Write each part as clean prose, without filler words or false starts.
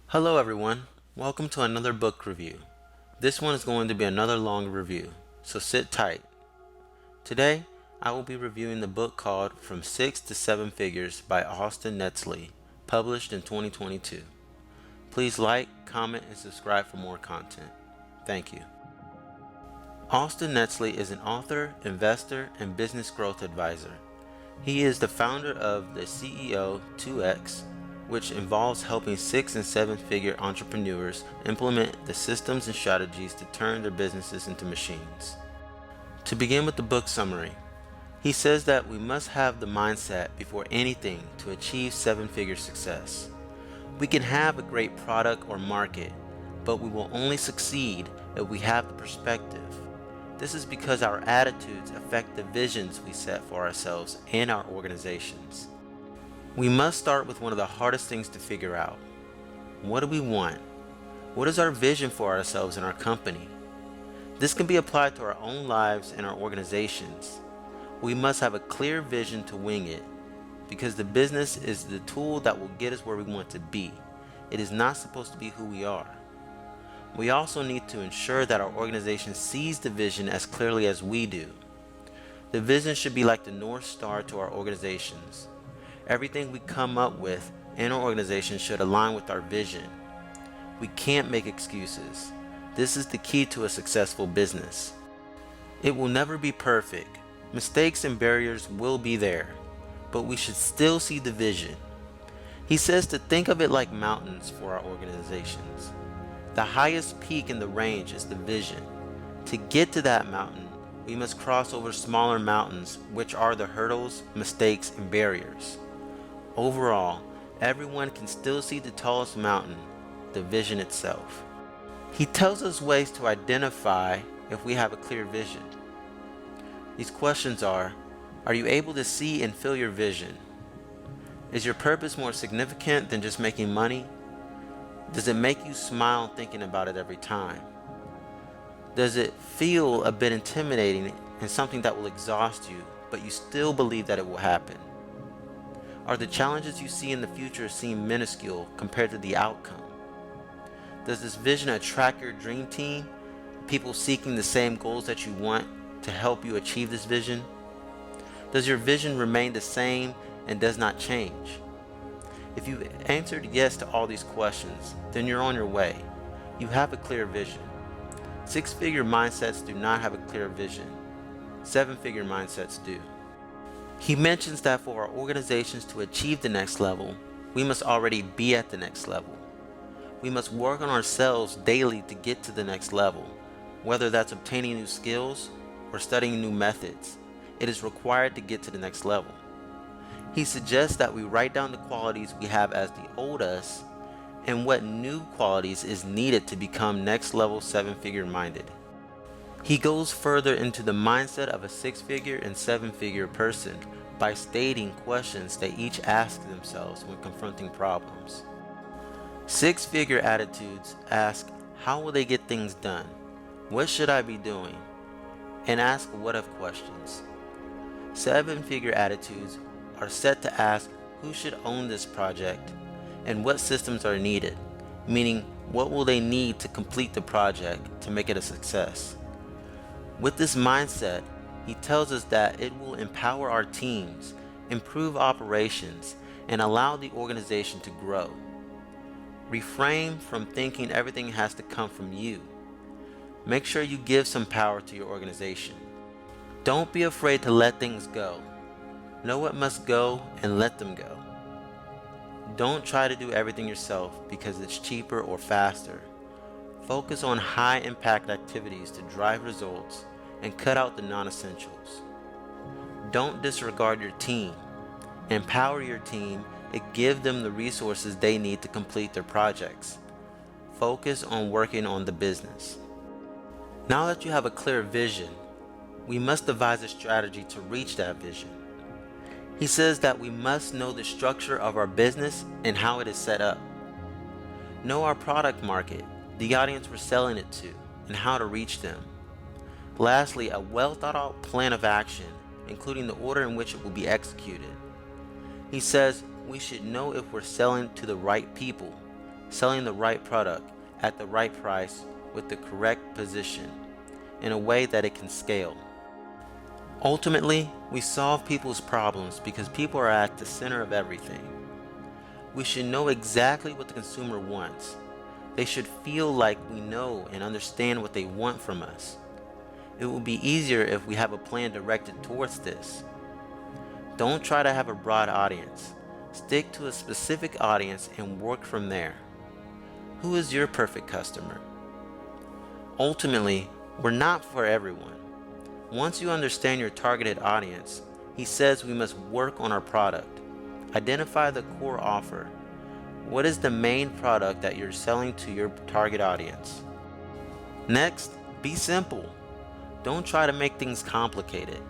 Hello everyone, welcome to another book review. This one is going to be another long review, so sit tight. Today, I will be reviewing the book called From Six to Seven Figures by Netzley, published in 2022. Please like, comment, and subscribe for more content. Thank you. Netzley is an author, investor, and business growth advisor. He is the founder of the CEO 2X, which involves helping 6- and 7-figure entrepreneurs implement the systems and strategies to turn their businesses into machines. To begin with the book summary, he says that we must have the mindset before anything to achieve 7-figure success. We can have a great product or market, but we will only succeed if we have the perspective. This is because our attitudes affect the visions we set for ourselves and our organizations. We must start with one of the hardest things to figure out. What do we want? What is our vision for ourselves and our company? This can be applied to our own lives and our organizations. We must have a clear vision to wing it, because the business is the tool that will get us where we want to be. It is not supposed to be who we are. We also need to ensure that our organization sees the vision as clearly as we do. The vision should be like the North Star to our organizations. Everything we come up with in our organization should align with our vision. We can't make excuses. This is the key to a successful business. It will never be perfect. Mistakes and barriers will be there, but we should still see the vision. He says to think of it like mountains for our organizations. The highest peak in the range is the vision. To get to that mountain, we must cross over smaller mountains, which are the hurdles, mistakes, and barriers. Overall, everyone can still see the tallest mountain, the vision itself. He tells us ways to identify if we have a clear vision. These questions are you able to see and feel your vision? Is your purpose more significant than just making money? Does it make you smile thinking about it every time? Does it feel a bit intimidating and something that will exhaust you, but you still believe that it will happen? Are the challenges you see in the future seem minuscule compared to the outcome? Does this vision attract your dream team, people seeking the same goals that you want to help you achieve this vision? Does your vision remain the same and does not change? If you've answered yes to all these questions, then you're on your way. You have a clear vision. 6-figure mindsets do not have a clear vision. 7-figure mindsets do. He mentions that for our organizations to achieve the next level, we must already be at the next level. We must work on ourselves daily to get to the next level, whether that's obtaining new skills or studying new methods. It is required to get to the next level. He suggests that we write down the qualities we have as the old us and what new qualities is needed to become next level 7-figure minded. He goes further into the mindset of a 6-figure and 7-figure person by stating questions they each ask themselves when confronting problems. 6-figure attitudes ask, how will they get things done? What should I be doing? And ask what if questions. 7-figure attitudes are set to ask, who should own this project and what systems are needed, meaning what will they need to complete the project to make it a success. With this mindset, he tells us that it will empower our teams, improve operations, and allow the organization to grow. Refrain from thinking everything has to come from you. Make sure you give some power to your organization. Don't be afraid to let things go. Know what must go and let them go. Don't try to do everything yourself because it's cheaper or faster. Focus on high impact activities to drive results and cut out the non-essentials. Don't disregard your team. Empower your team and give them the resources they need to complete their projects. Focus on working on the business. Now that you have a clear vision, we must devise a strategy to reach that vision. He says that we must know the structure of our business and how it is set up. Know our product market, the audience we're selling it to, and how to reach them. Lastly, a well thought out plan of action including the order in which it will be executed. He says we should know if we're selling to the right people, selling the right product at the right price with the correct position in a way that it can scale. Ultimately, we solve people's problems because people are at the center of everything. We should know exactly what the consumer wants. They should feel like we know and understand what they want from us. It will be easier if we have a plan directed towards this. Don't try to have a broad audience. Stick to a specific audience and work from there. Who is your perfect customer? Ultimately, we're not for everyone. Once you understand your targeted audience, he says we must work on our product. Identify the core offer. What is the main product that you're selling to your target audience? Next, be simple. Don't try to make things complicated.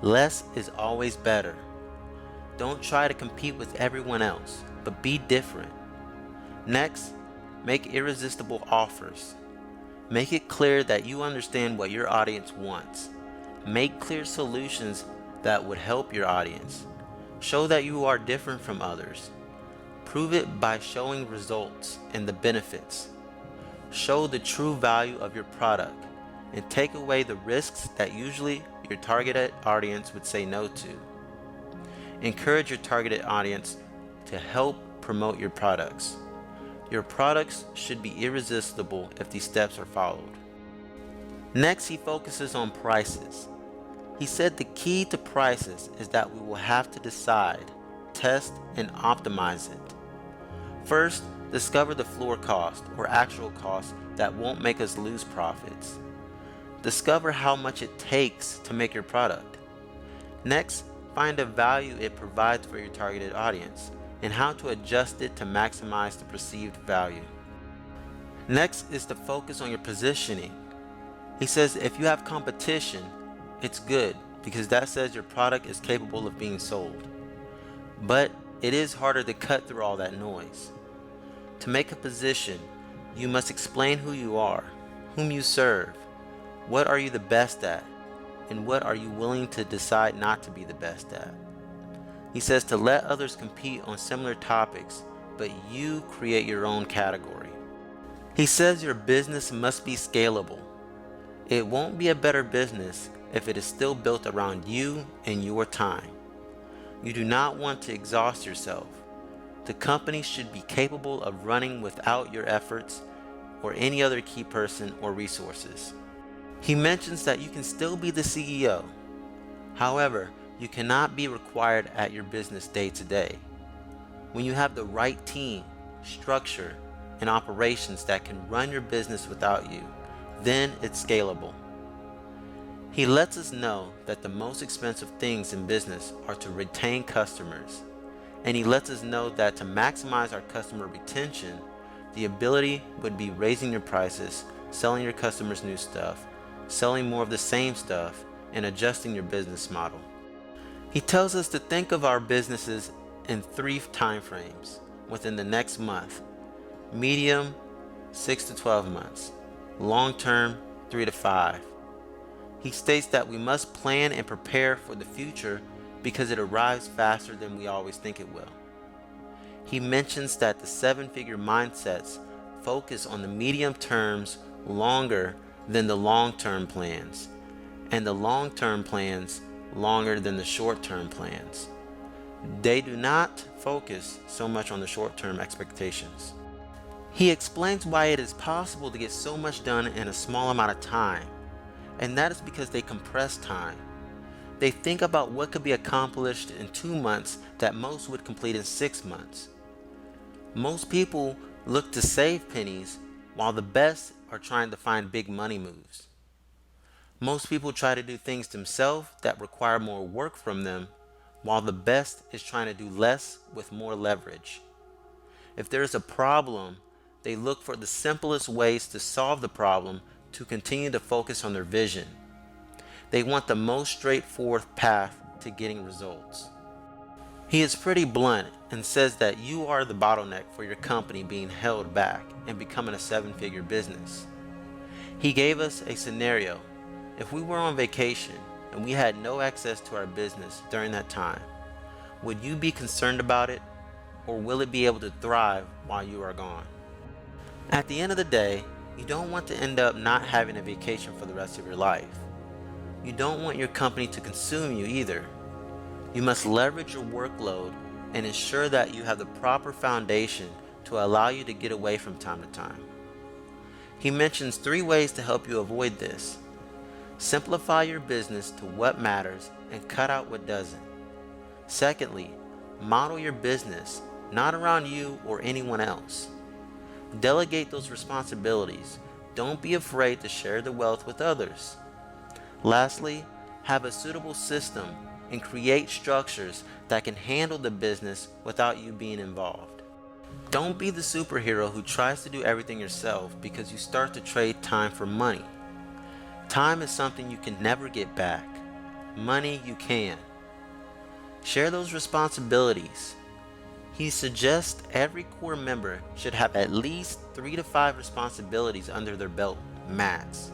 Less is always better. Don't try to compete with everyone else, but be different. Next, make irresistible offers. Make it clear that you understand what your audience wants. Make clear solutions that would help your audience. Show that you are different from others. Prove it by showing results and the benefits. Show the true value of your product and take away the risks that usually your targeted audience would say no to. Encourage your targeted audience to help promote your products. Your products should be irresistible if these steps are followed. Next, he focuses on prices. He said the key to prices is that we will have to decide, test, and optimize it. First, discover the floor cost or actual cost that won't make us lose profits. Discover how much it takes to make your product. Next, find the value it provides for your targeted audience and how to adjust it to maximize the perceived value. Next is to focus on your positioning. He says if you have competition, it's good because that says your product is capable of being sold. But it is harder to cut through all that noise. To make a position, you must explain who you are, whom you serve, what are you the best at, and what are you willing to decide not to be the best at. He says to let others compete on similar topics, but you create your own category. He says your business must be scalable. It won't be a better business if it is still built around you and your time. You do not want to exhaust yourself. The company should be capable of running without your efforts or any other key person or resources. He mentions that you can still be the CEO. However, you cannot be required at your business day to day. When you have the right team, structure, and operations that can run your business without you, then it's scalable. He lets us know that the most expensive things in business are to retain customers, and he lets us know that to maximize our customer retention, the ability would be raising your prices, selling your customers new stuff, selling more of the same stuff, and adjusting your business model. He tells us to think of our businesses in 3 time frames within the next month: medium, 6 to 12 months, long term, 3 to 5. He states that we must plan and prepare for the future because it arrives faster than we always think it will. He mentions that the 7-figure mindsets focus on the medium terms longer than the long-term plans, and the long-term plans longer than the short-term plans. They do not focus so much on the short-term expectations. He explains why it is possible to get so much done in a small amount of time, and that is because they compress time. They think about what could be accomplished in 2 months that most would complete in 6 months. Most people look to save pennies while the best are trying to find big money moves. Most people try to do things themselves that require more work from them, while the best is trying to do less with more leverage. If there is a problem, they look for the simplest ways to solve the problem to continue to focus on their vision. They want the most straightforward path to getting results. He is pretty blunt and says that you are the bottleneck for your company being held back and becoming a 7-figure business. He gave us a scenario. If we were on vacation and we had no access to our business during that time, would you be concerned about it, or will it be able to thrive while you are gone? At the end of the day, you don't want to end up not having a vacation for the rest of your life. You don't want your company to consume you either. You must leverage your workload and ensure that you have the proper foundation to allow you to get away from time to time. He mentions 3 ways to help you avoid this. Simplify your business to what matters and cut out what doesn't. Secondly, model your business not around you or anyone else. Delegate those responsibilities. Don't be afraid to share the wealth with others. Lastly, have a suitable system and create structures that can handle the business without you being involved. Don't be the superhero who tries to do everything yourself because you start to trade time for money. Time is something you can never get back. Money you can. Share those responsibilities. He suggests every core member should have at least 3 to 5 responsibilities under their belt, max.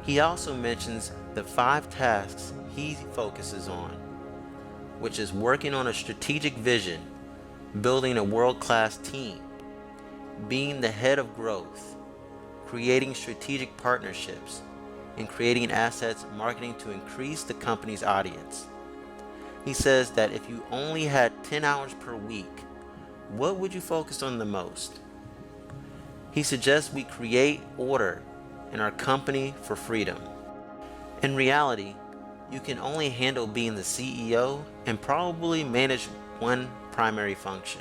He also mentions the 5 tasks he focuses on, which is working on a strategic vision, building a world-class team, being the head of growth, creating strategic partnerships, and creating assets marketing to increase the company's audience. He says that if you only had 10 hours per week, what would you focus on the most? He suggests we create order in our company for freedom. In reality, you can only handle being the CEO and probably manage one primary function.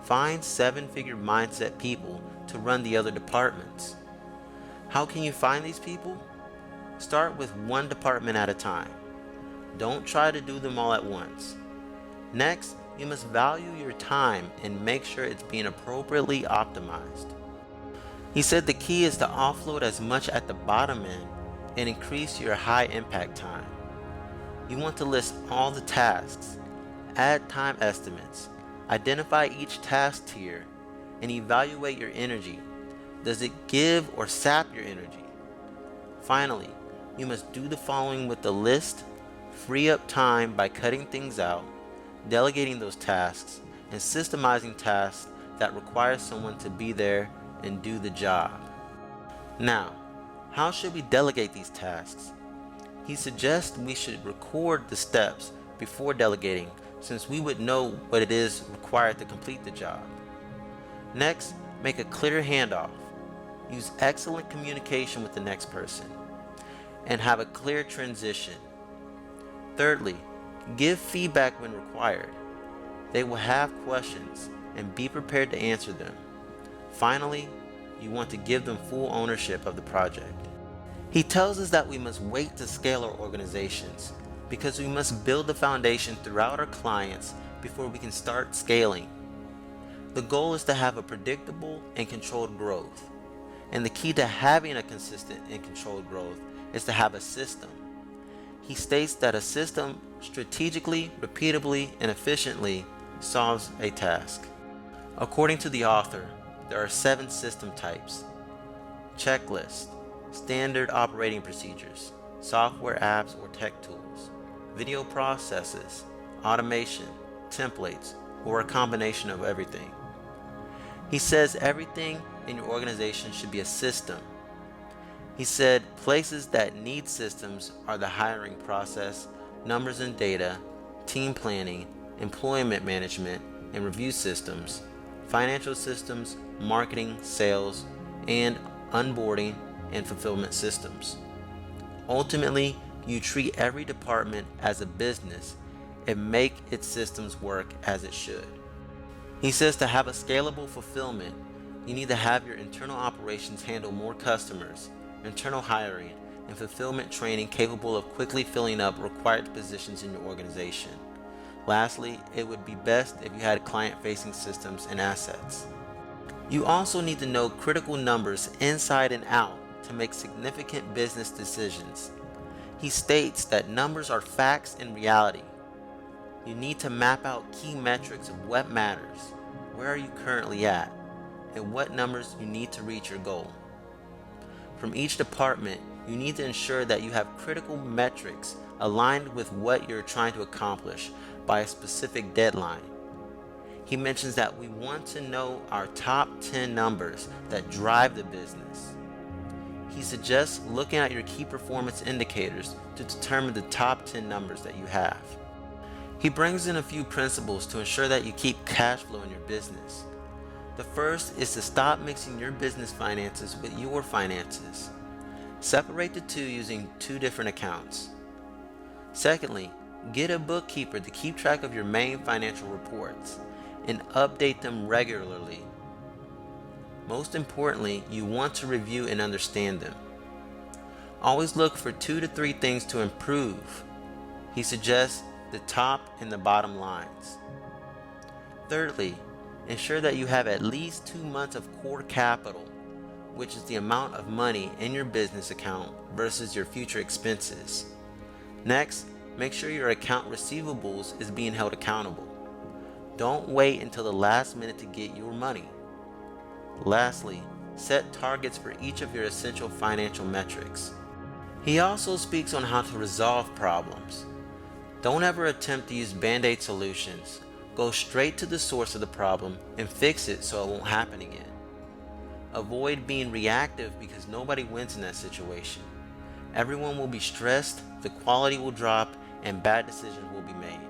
Find 7-figure mindset people to run the other departments. How can you find these people? Start with one department at a time. Don't try to do them all at once. Next, you must value your time and make sure it's being appropriately optimized. He said the key is to offload as much at the bottom end and increase your high impact time. You want to list all the tasks, add time estimates, identify each task tier, and evaluate your energy. Does it give or sap your energy? Finally, you must do the following with the list. Free up time by cutting things out, delegating those tasks, and systemizing tasks that require someone to be there and do the job. Now, how should we delegate these tasks? He suggests we should record the steps before delegating, since we would know what it is required to complete the job. Next, make a clear handoff. Use excellent communication with the next person, and have a clear transition. Thirdly, give feedback when required. They will have questions and be prepared to answer them. Finally, you want to give them full ownership of the project. He tells us that we must wait to scale our organizations because we must build the foundation throughout our clients before we can start scaling. The goal is to have a predictable and controlled growth. And the key to having a consistent and controlled growth is to have a system. He states that a system strategically, repeatably, and efficiently solves a task. According to the author, there are 7 system types: checklist, standard operating procedures, software apps or tech tools, video processes, automation, templates, or a combination of everything. He says everything in your organization should be a system. He said places that need systems are the hiring process, numbers and data, team planning, employment management and review systems, financial systems, marketing, sales, and onboarding and fulfillment systems. Ultimately, you treat every department as a business and make its systems work as it should. He says to have a scalable fulfillment, you need to have your internal operations handle more customers, internal hiring, and fulfillment training capable of quickly filling up required positions in your organization. Lastly, it would be best if you had client-facing systems and assets. You also need to know critical numbers inside and out to make significant business decisions. He states that numbers are facts and reality. You need to map out key metrics of what matters, where are you currently at, and what numbers you need to reach your goal. From each department, you need to ensure that you have critical metrics aligned with what you're trying to accomplish by a specific deadline. He mentions that we want to know our top 10 numbers that drive the business. He suggests looking at your key performance indicators to determine the top 10 numbers that you have. He brings in a few principles to ensure that you keep cash flow in your business. The first is to stop mixing your business finances with your finances. Separate the two using two different accounts. Secondly, get a bookkeeper to keep track of your main financial reports and update them regularly. Most importantly, you want to review and understand them. Always look for 2 to 3 things to improve. He suggests the top and the bottom lines. Thirdly, ensure that you have at least 2 months of core capital, which is the amount of money in your business account versus your future expenses. Next, make sure your account receivables is being held accountable. Don't wait until the last minute to get your money. Lastly, set targets for each of your essential financial metrics. He also speaks on how to resolve problems. Don't ever attempt to use band-aid solutions. Go straight to the source of the problem and fix it so it won't happen again. Avoid being reactive because nobody wins in that situation. Everyone will be stressed, the quality will drop, and bad decisions will be made.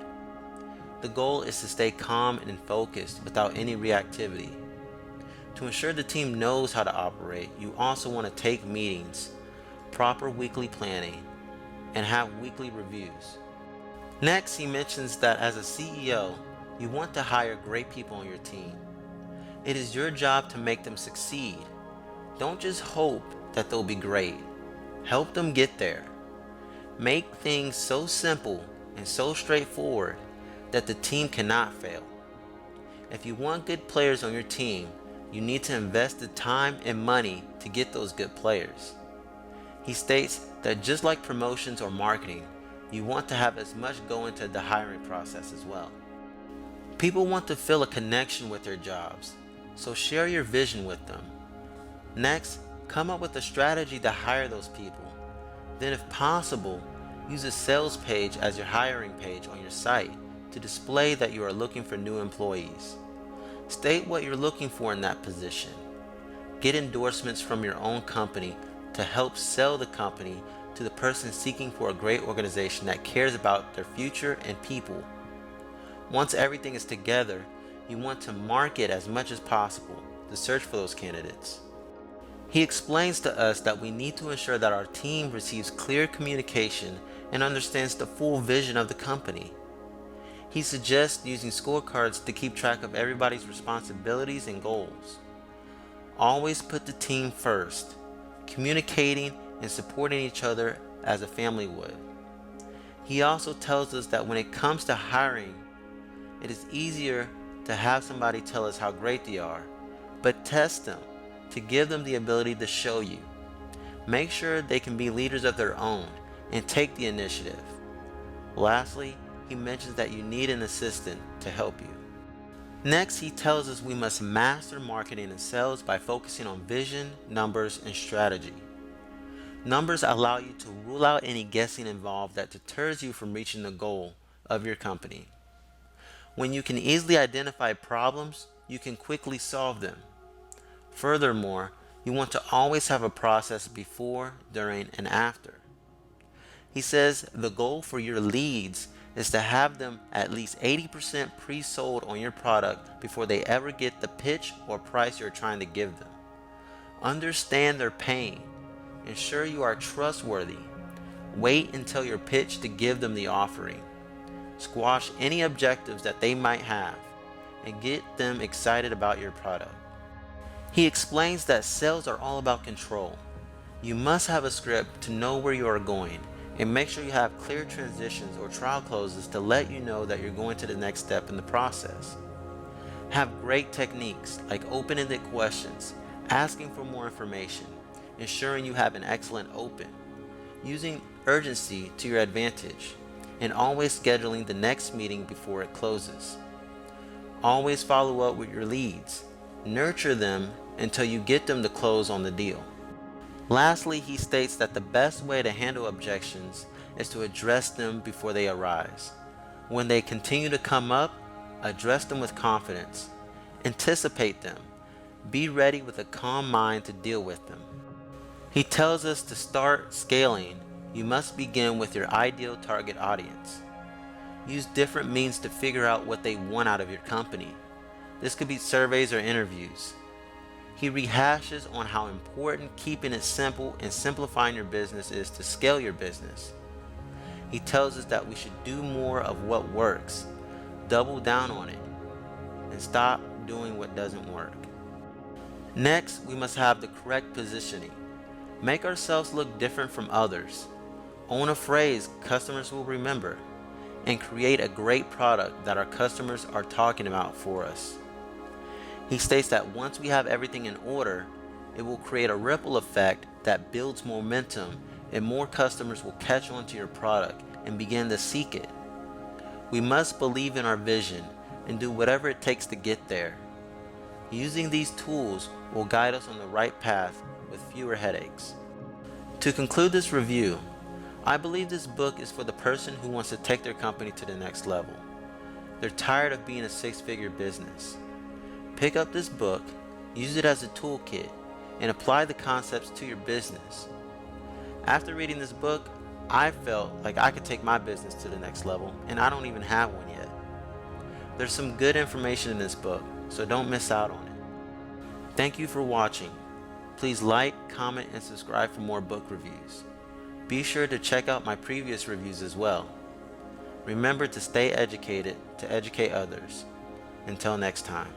The goal is to stay calm and focused without any reactivity. To ensure the team knows how to operate, you also want to take meetings, proper weekly planning, and have weekly reviews. Next, he mentions that as a CEO, you want to hire great people on your team. It is your job to make them succeed. Don't just hope that they'll be great. Help them get there. Make things so simple and so straightforward that the team cannot fail. If you want good players on your team, you need to invest the time and money to get those good players. He states that just like promotions or marketing, you want to have as much go into the hiring process as well. People want to feel a connection with their jobs, so share your vision with them. Next, come up with a strategy to hire those people. Then if possible, use a sales page as your hiring page on your site to display that you are looking for new employees. State what you're looking for in that position. Get endorsements from your own company to help sell the company to the person seeking for a great organization that cares about their future and people. Once everything is together, you want to market as much as possible to search for those candidates. He explains to us that we need to ensure that our team receives clear communication and understands the full vision of the company. He suggests using scorecards to keep track of everybody's responsibilities and goals. Always put the team first, communicating and supporting each other as a family would. He also tells us that when it comes to hiring, it is easier to have somebody tell us how great they are, but test them to give them the ability to show you. Make sure they can be leaders of their own and take the initiative. Lastly, he mentions that you need an assistant to help you. Next, he tells us we must master marketing and sales by focusing on vision, numbers, and strategy. Numbers allow you to rule out any guessing involved that deters you from reaching the goal of your company. When you can easily identify problems, you can quickly solve them. Furthermore, you want to always have a process before, during, and after. He says the goal for your leads is to have them at least 80% pre-sold on your product before they ever get the pitch or price you're trying to give them. Understand their pain. Ensure you are trustworthy. Wait until your pitch to give them the offering. Squash any objectives that they might have and get them excited about your product. He explains that sales are all about control. You must have a script to know where you are going, and make sure you have clear transitions or trial closes to let you know that you're going to the next step in the process. Have great techniques like open-ended questions, asking for more information, ensuring you have an excellent open, using urgency to your advantage, and always scheduling the next meeting before it closes. Always follow up with your leads. Nurture them until you get them to close on the deal. Lastly, he states that the best way to handle objections is to address them before they arise. When they continue to come up, address them with confidence. Anticipate them. Be ready with a calm mind to deal with them. He tells us to start scaling, you must begin with your ideal target audience. Use different means to figure out what they want out of your company. This could be surveys or interviews. He rehashes on how important keeping it simple and simplifying your business is to scale your business. He tells us that we should do more of what works, double down on it, and stop doing what doesn't work. Next, we must have the correct positioning. Make ourselves look different from others. Own a phrase customers will remember, and create a great product that our customers are talking about for us. He states that once we have everything in order, it will create a ripple effect that builds momentum, and more customers will catch on to your product and begin to seek it. We must believe in our vision and do whatever it takes to get there. Using these tools will guide us on the right path with fewer headaches. To conclude this review, I believe this book is for the person who wants to take their company to the next level. They're tired of being a six-figure business. Pick up this book, use it as a toolkit, and apply the concepts to your business. After reading this book, I felt like I could take my business to the next level, and I don't even have one yet. There's some good information in this book, so don't miss out on it. Thank you for watching. Please like, comment, and subscribe for more book reviews. Be sure to check out my previous reviews as well. Remember to stay educated to educate others. Until next time.